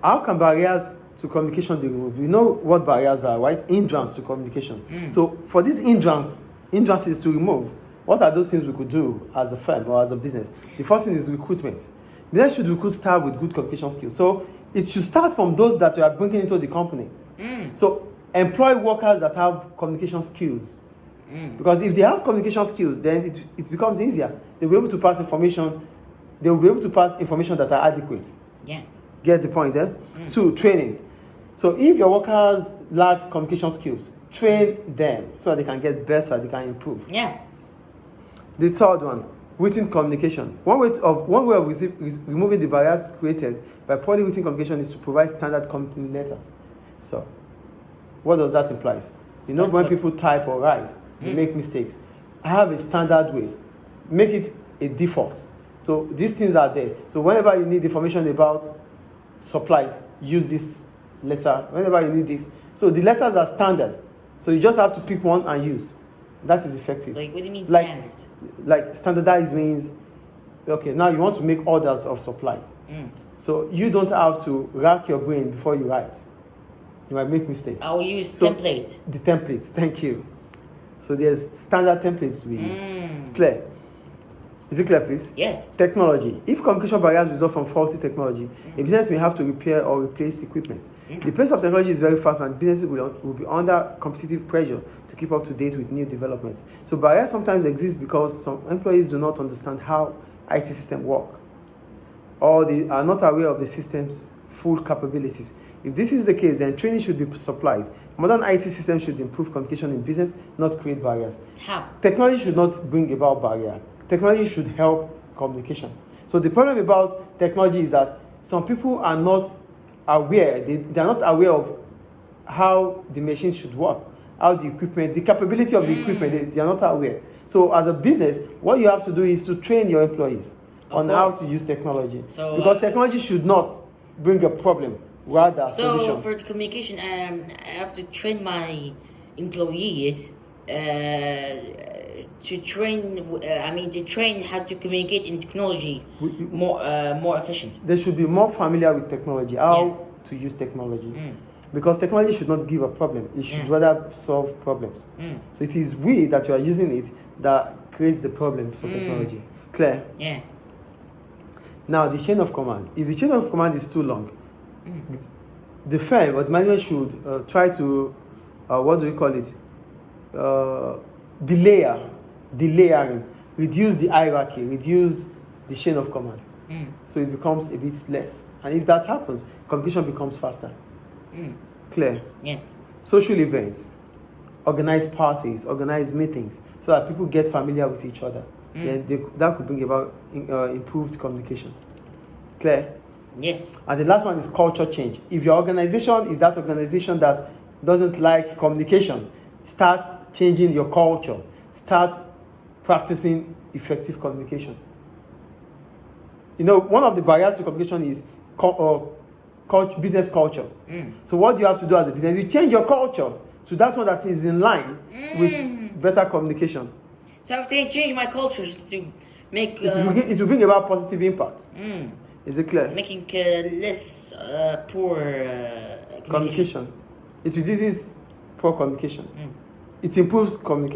How can barriers to communication be removed? We know what barriers are, right? Hindrance to communication. So for these hindrances to remove, what are those things we could do as a firm or as a business? The first thing is recruitment. Business should recruit staff with good communication skills. So it should start from those that you are bringing into the company. So employ workers that have communication skills. Because if they have communication skills, then it becomes easier. They'll be able to pass information. They will be able to pass information that are adequate. Yeah. Get the point, eh? 2, training. So if your workers lack communication skills, train them so that they can get better, they can improve. Yeah. The third one, written communication. One way of removing the barriers created by poorly written communication is to provide standard company letters. So, what does that imply? You know, when people type or write, they make mistakes. I have a standard way. Make it a default. So these things are there. So whenever you need information about supplies, use this letter. Whenever you need this. So the letters are standard. So you just have to pick one and use. That is effective. Like, what do you mean standard? Like standardized means, okay, now you want to make orders of supply. So you don't have to rack your brain before you write. You might make mistakes. I will use template. The templates, thank you. So there's standard templates we use. Clear? Is it clear, please? Yes. Technology. If communication barriers result from faulty technology, a business may have to repair or replace equipment. The pace of technology is very fast, and businesses will be under competitive pressure to keep up to date with new developments. So barriers sometimes exist because some employees do not understand how IT systems work, or they are not aware of the system's full capabilities. If this is the case, then training should be supplied. Modern IT systems should improve communication in business, not create barriers. How? Technology should not bring about barrier. Technology should help communication. So the problem about technology is that some people are not aware. They are not aware of how the machine should work, how the equipment, the capability of the equipment. They are not aware. So as a business, what you have to do is to train your employees on how to use technology. So, because technology should not bring a problem, rather a solution. So for the communication, I have to train my employees to train how to communicate in technology more efficient. They should be more familiar with technology, how to use technology. Because technology should not give a problem. It should rather solve problems. So it is we that you are using it that creates the problem for technology. Clear? Yeah. Now the chain of command. If the chain of command is too long, the firm or the management should try to, what do we call it? Delayering, reduce the hierarchy, reduce the chain of command. So it becomes a bit less. And if that happens, communication becomes faster. Clear? Yes. Social events, organize parties, organize meetings, so that people get familiar with each other. Then that could bring about improved communication. Clear? Yes. And the last one is culture change. If your organization is that organization that doesn't like communication, start changing your culture. Start practicing effective communication. You know, one of the barriers to communication is business culture. So what do you have to do as a business? You change your culture to that one that is in line with better communication. So I have to change my culture to make... it will bring about positive impact. Is it clear? Making less poor communication. It reduces poor communication. It improves communication.